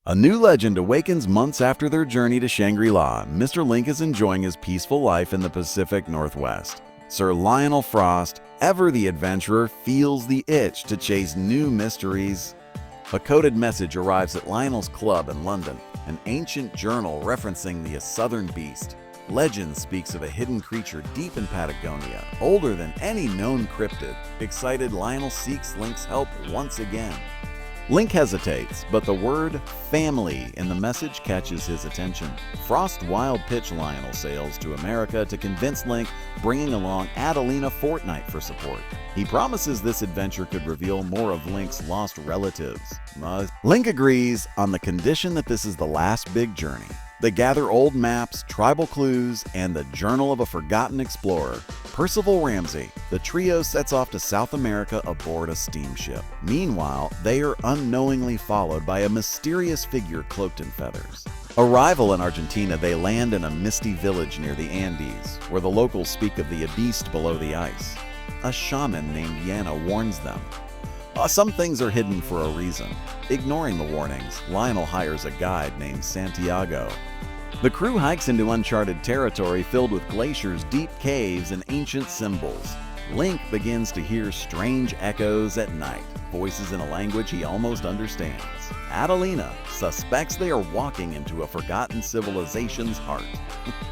A new legend awakens months after their journey to Shangri-La. Mr. Link is enjoying his peaceful life in the Pacific Northwest. Sir Lionel Frost, ever the adventurer, feels the itch to chase new mysteries. A coded message arrives at Lionel's club in London, an ancient journal referencing the southern beast. Legend speaks of a hidden creature deep in Patagonia, older than any known cryptid. Excited, Lionel seeks Link's help once again. Link hesitates, but the word family in the message catches his attention. Frost wild pitch Lionel sails to America to convince Link, bringing along Adelina Fortnight for support. He promises this adventure could reveal more of Link's lost relatives. Link agrees on the condition that this is the last big journey. They gather old maps, tribal clues, and the Journal of a Forgotten Explorer, Percival Ramsey. The trio sets off to South America aboard a steamship. Meanwhile, they are unknowingly followed by a mysterious figure cloaked in feathers. Arrival in Argentina, they land in a misty village near the Andes, where the locals speak of the beast below the ice. A shaman named Yana warns them. Some things are hidden for a reason. Ignoring the warnings, Lionel hires a guide named Santiago. The crew hikes into uncharted territory filled with glaciers, deep caves, and ancient symbols. Link begins to hear strange echoes at night, voices in a language he almost understands. Adelina suspects they are walking into a forgotten civilization's heart.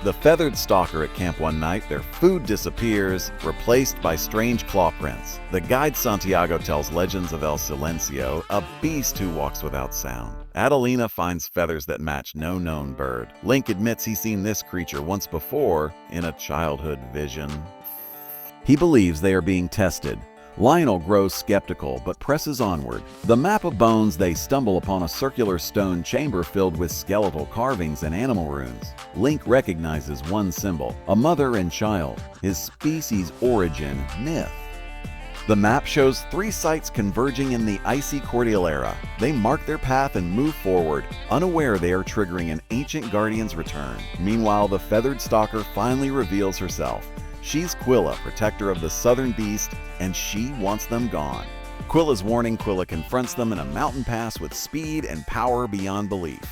The feathered stalker at camp one night, their food disappears, replaced by strange claw prints. The guide Santiago tells legends of El Silencio, a beast who walks without sound. Adelina finds feathers that match no known bird. Link admits he's seen this creature once before in a childhood vision. He believes they are being tested. Lionel grows skeptical but presses onward. The map of bones, they stumble upon a circular stone chamber filled with skeletal carvings and animal runes. Link recognizes one symbol, a mother and child, his species' origin myth. The map shows 3 sites converging in the icy Cordillera. They mark their path and move forward, unaware they are triggering an ancient guardian's return. Meanwhile, the feathered stalker finally reveals herself. She's Quilla, protector of the southern beast, and she wants them gone. Quilla's warning, Quilla confronts them in a mountain pass with speed and power beyond belief.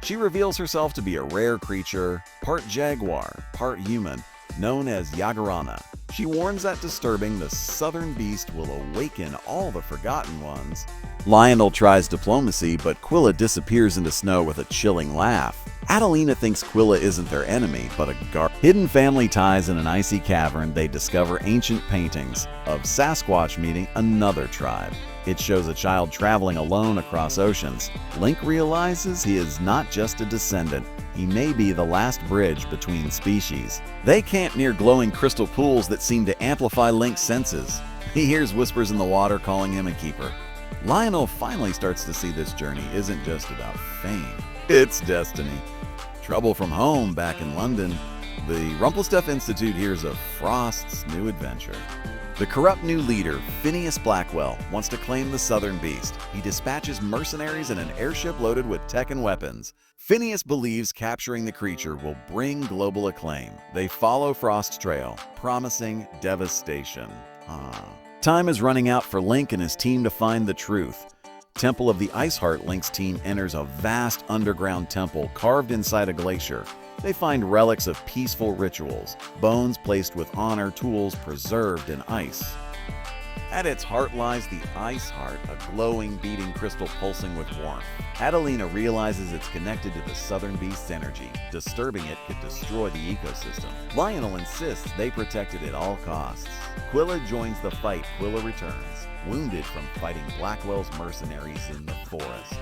She reveals herself to be a rare creature, part jaguar, part human, known as Yagarana. She warns that disturbing the southern beast will awaken all the forgotten ones. Lionel tries diplomacy, but Quilla disappears into snow with a chilling laugh. Adelina thinks Quilla isn't their enemy, but a guard. Hidden family ties in an icy cavern, they discover ancient paintings of Sasquatch meeting another tribe. It shows a child traveling alone across oceans. Link realizes he is not just a descendant, he may be the last bridge between species. They camp near glowing crystal pools that seem to amplify Link's senses. He hears whispers in the water calling him a keeper. Lionel finally starts to see this journey isn't just about fame, it's destiny. Trouble from home back in London, the Rumpelstuff Institute hears of Frost's new adventure. The corrupt new leader, Phineas Blackwell, wants to claim the southern beast. He dispatches mercenaries in an airship loaded with tech and weapons. Phineas believes capturing the creature will bring global acclaim. They follow Frost's trail, promising devastation. Time is running out for Link and his team to find the truth. Temple of the Ice Heart, Link's team enters a vast underground temple carved inside a glacier. They find relics of peaceful rituals, bones placed with honor, tools preserved in ice. At its heart lies the Ice Heart, a glowing, beating crystal pulsing with warmth. Adelina realizes it's connected to the southern beast's energy. Disturbing it could destroy the ecosystem. Lionel insists they protect it at all costs. Quilla joins the fight. Quilla returns, wounded from fighting Blackwell's mercenaries in the forest.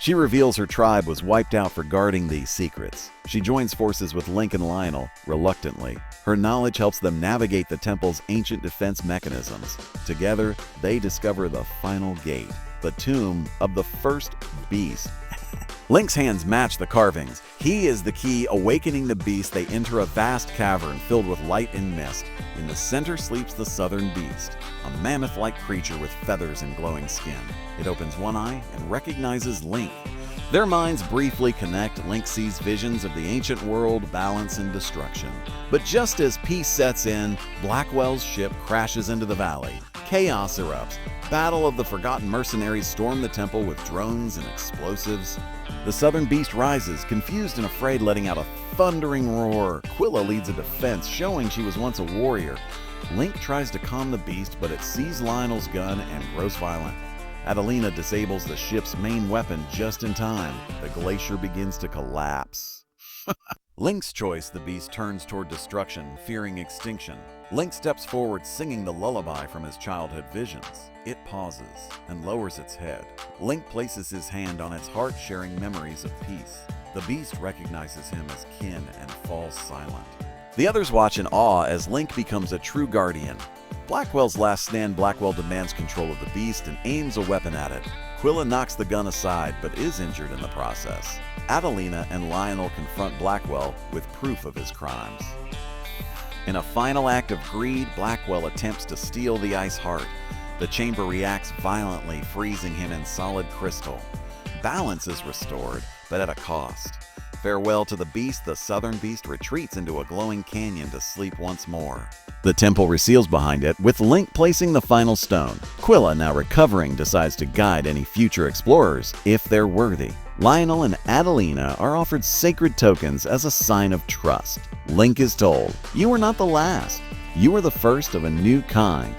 She reveals her tribe was wiped out for guarding these secrets. She joins forces with Link and Lionel, reluctantly. Her knowledge helps them navigate the temple's ancient defense mechanisms. Together, they discover the final gate, the tomb of the first beast. Link's hands match the carvings. He is the key, awakening the beast. They enter a vast cavern filled with light and mist. In the center sleeps the southern beast, a mammoth-like creature with feathers and glowing skin. It opens one eye and recognizes Link. Their minds briefly connect. Link sees visions of the ancient world, balance and destruction. But just as peace sets in, Blackwell's ship crashes into the valley, Chaos erupts. Battle of the Forgotten Mercenaries storm the temple with drones and explosives. The southern beast rises, confused and afraid, letting out a thundering roar. Quilla leads a defense, showing she was once a warrior. Link tries to calm the beast, but it sees Lionel's gun and grows violent. Adelina disables the ship's main weapon just in time. The glacier begins to collapse. Link's choice, the beast turns toward destruction, fearing extinction. Link steps forward, singing the lullaby from his childhood visions. It pauses and lowers its head. Link places his hand on its heart, sharing memories of peace. The beast recognizes him as kin and falls silent. The others watch in awe as Link becomes a true guardian. Blackwell's last stand, Blackwell demands control of the beast and aims a weapon at it. Quilla knocks the gun aside, but is injured in the process. Adelina and Lionel confront Blackwell with proof of his crimes. In a final act of greed, Blackwell attempts to steal the ice heart. The chamber reacts violently, freezing him in solid crystal. Balance is restored, but at a cost. Farewell to the beast, the southern beast retreats into a glowing canyon to sleep once more. The temple reseals behind it, with Link placing the final stone. Quilla, now recovering, decides to guide any future explorers, if they're worthy. Lionel and Adelina are offered sacred tokens as a sign of trust. Link is told, "You are not the last. You are the first of a new kind."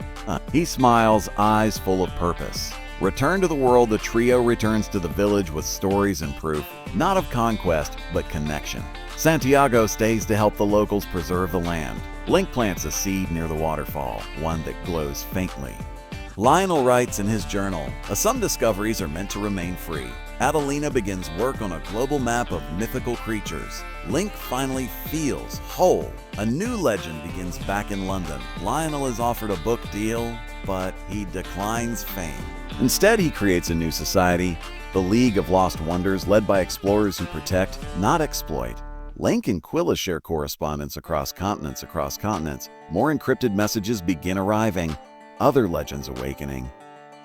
He smiles, eyes full of purpose. Return to the world, the trio returns to the village with stories and proof, not of conquest, but connection. Santiago stays to help the locals preserve the land. Link plants a seed near the waterfall, one that glows faintly. Lionel writes in his journal, "Some discoveries are meant to remain free." Adelina begins work on a global map of mythical creatures. Link finally feels whole. A new legend begins back in London. Lionel is offered a book deal, but he declines fame. Instead, he creates a new society, the League of Lost Wonders, led by explorers who protect, not exploit. Link and Quilla share correspondence across continents. More encrypted messages begin arriving, other legends awakening.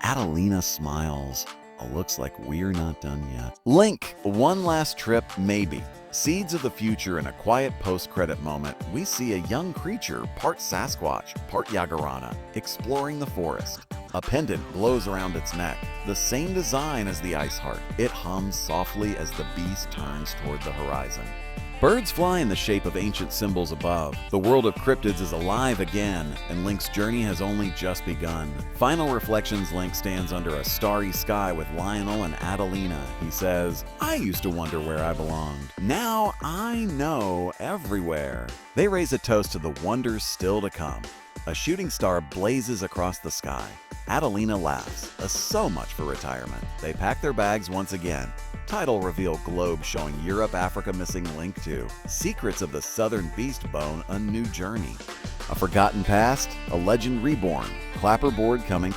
Adelina smiles. Looks like we're not done yet. Link, one last trip, maybe. Seeds of the future. In a quiet post-credit moment, we see a young creature, part Sasquatch, part Yagarana, exploring the forest. A pendant glows around its neck, the same design as the ice heart. It hums softly as the beast turns toward the horizon. Birds fly in the shape of ancient symbols above. The world of cryptids is alive again, and Link's journey has only just begun. Final reflections. Link stands under a starry sky with Lionel and Adelina. He says, "I used to wonder where I belonged. Now I know everywhere." They raise a toast to the wonders still to come. A shooting star blazes across the sky. Adelina laughs. So much for retirement. They pack their bags once again. Title reveal globe showing Europe, Africa missing Link to. Secrets of the southern beast bone, a new journey. A forgotten past, a legend reborn. Clapperboard coming.